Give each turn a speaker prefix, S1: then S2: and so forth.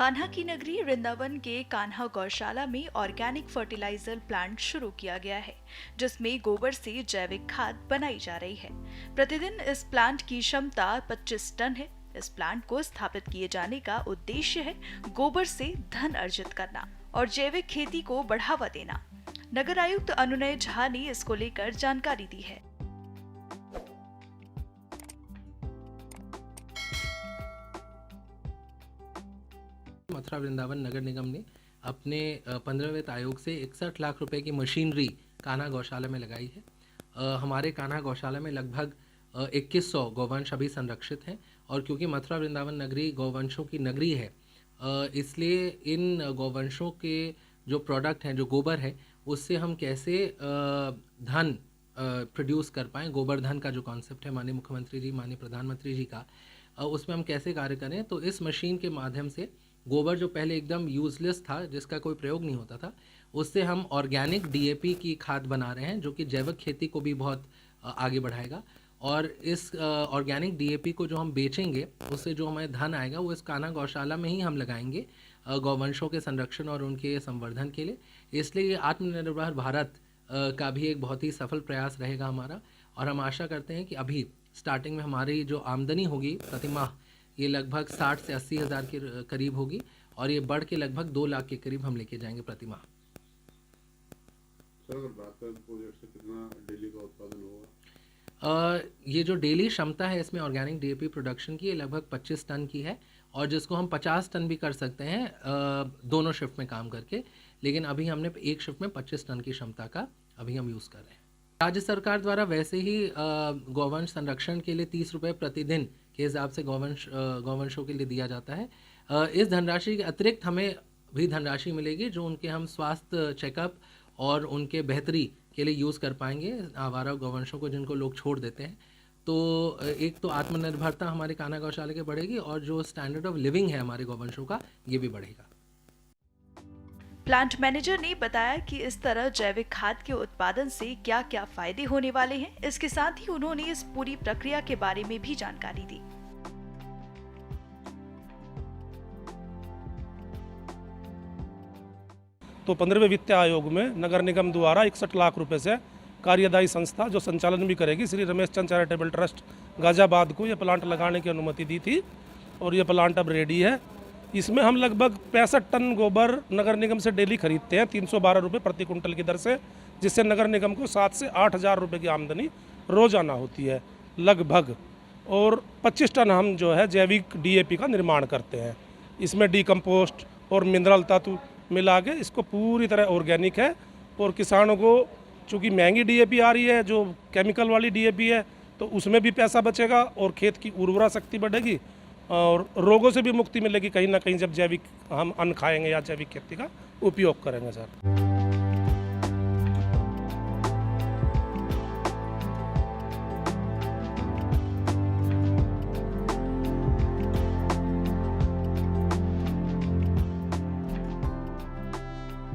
S1: कान्हा की नगरी वृंदावन के कान्हा गौशाला में ऑर्गेनिक फर्टिलाइजर प्लांट शुरू किया गया है, जिसमें गोबर से जैविक खाद बनाई जा रही है। प्रतिदिन इस प्लांट की क्षमता 25 टन है। इस प्लांट को स्थापित किए जाने का उद्देश्य है गोबर से धन अर्जित करना और जैविक खेती को बढ़ावा देना। नगर आयुक्त अनुनय झा ने इसको लेकर जानकारी दी है।
S2: मथुरा वृंदावन नगर निगम ने अपने 15वें वित्त आयोग से 61 लाख रुपए की मशीनरी कान्हा गौशाला में लगाई है। हमारे कान्हा गौशाला में लगभग 2100 गौवंश अभी संरक्षित हैं और क्योंकि मथुरा वृंदावन नगरी गौवंशों की नगरी है, इसलिए इन गौवंशों के जो प्रोडक्ट हैं, जो गोबर है, उससे हम कैसे धन प्रोड्यूस कर पाएँ। गोबर धन का जो कॉन्सेप्ट है माननीय मुख्यमंत्री जी, माननीय प्रधानमंत्री जी का, उसमें हम कैसे कार्य करें। तो इस मशीन के माध्यम से गोबर जो पहले एकदम यूजलेस था, जिसका कोई प्रयोग नहीं होता था, उससे हम ऑर्गेनिक डीएपी की खाद बना रहे हैं, जो कि जैविक खेती को भी बहुत आगे बढ़ाएगा। और इस ऑर्गेनिक डीएपी को जो हम बेचेंगे, उससे जो हमें धन आएगा वो इस कान्हा गौशाला में ही हम लगाएंगे गौवंशों के संरक्षण और उनके संवर्धन के लिए। इसलिए ये आत्मनिर्भर भारत का भी एक बहुत ही सफल प्रयास रहेगा हमारा। और हम आशा करते हैं कि अभी स्टार्टिंग में हमारी जो आमदनी होगी प्रतिमाह, ये लगभग 60 से 80 हज़ार के करीब होगी और ये बढ़ के लगभग 2 लाख के करीब हम लेके जाएंगे प्रतिमाह।
S3: सर, अगर बात करें प्रोजेक्ट से कितना डेली का उत्पादन होगा?
S2: ये जो डेली क्षमता है इसमें ऑर्गेनिक डीएपी प्रोडक्शन की, ये लगभग 25 टन की है और जिसको हम 50 टन भी कर सकते हैं दोनों शिफ्ट में काम करके। लेकिन अभी हमने एक शिफ्ट में 25 टन की क्षमता का अभी हम यूज़ कर रहे हैं। राज्य सरकार द्वारा वैसे ही गौवंश संरक्षण के लिए 30 रुपये प्रतिदिन के हिसाब से गौवंशों के लिए दिया जाता है। इस धनराशि के अतिरिक्त हमें भी धनराशि मिलेगी, जो उनके हम स्वास्थ्य चेकअप और उनके बेहतरी के लिए यूज़ कर पाएंगे आवारा गौवंशों को, जिनको लोग छोड़ देते हैं। तो एक तो आत्मनिर्भरता हमारे कान्हा गौशाला की बढ़ेगी और जो स्टैंडर्ड ऑफ लिविंग है हमारे गौवंशों का, ये भी बढ़ेगा।
S1: प्लांट मैनेजर ने बताया कि इस तरह जैविक खाद के उत्पादन से क्या क्या फायदे होने वाले हैं। इसके साथ ही उन्होंने इस पूरी प्रक्रिया के बारे में भी जानकारी दी।
S4: तो 15वें वित्त आयोग में नगर निगम द्वारा 61 लाख रुपए से कार्यदायी संस्था जो संचालन भी करेगी, श्री रमेश चंद चैरिटेबल ट्रस्ट गाजियाबाद को ये प्लांट लगाने की अनुमति दी थी और ये प्लांट अब रेडी है। इसमें हम लगभग 65 टन गोबर नगर निगम से डेली खरीदते हैं 312 रुपये प्रति कुंटल की दर से, जिससे नगर निगम को 7 से 8 हज़ार रुपये की आमदनी रोजाना होती है लगभग। और 25 टन हम जो है जैविक डीएपी का निर्माण करते हैं। इसमें डीकम्पोस्ट और मिनरल तत्व मिला के इसको पूरी तरह ऑर्गेनिक है। और किसानों को चूँकि महंगी डीएपी आ रही है, जो केमिकल वाली डीएपी है, तो उसमें भी पैसा बचेगा और खेत की उर्वरा शक्ति बढ़ेगी और रोगों से भी मुक्ति मिलेगी कहीं ना कहीं, जब जैविक हम अन्न खाएंगे या जैविक खेती का उपयोग करेंगे। सर,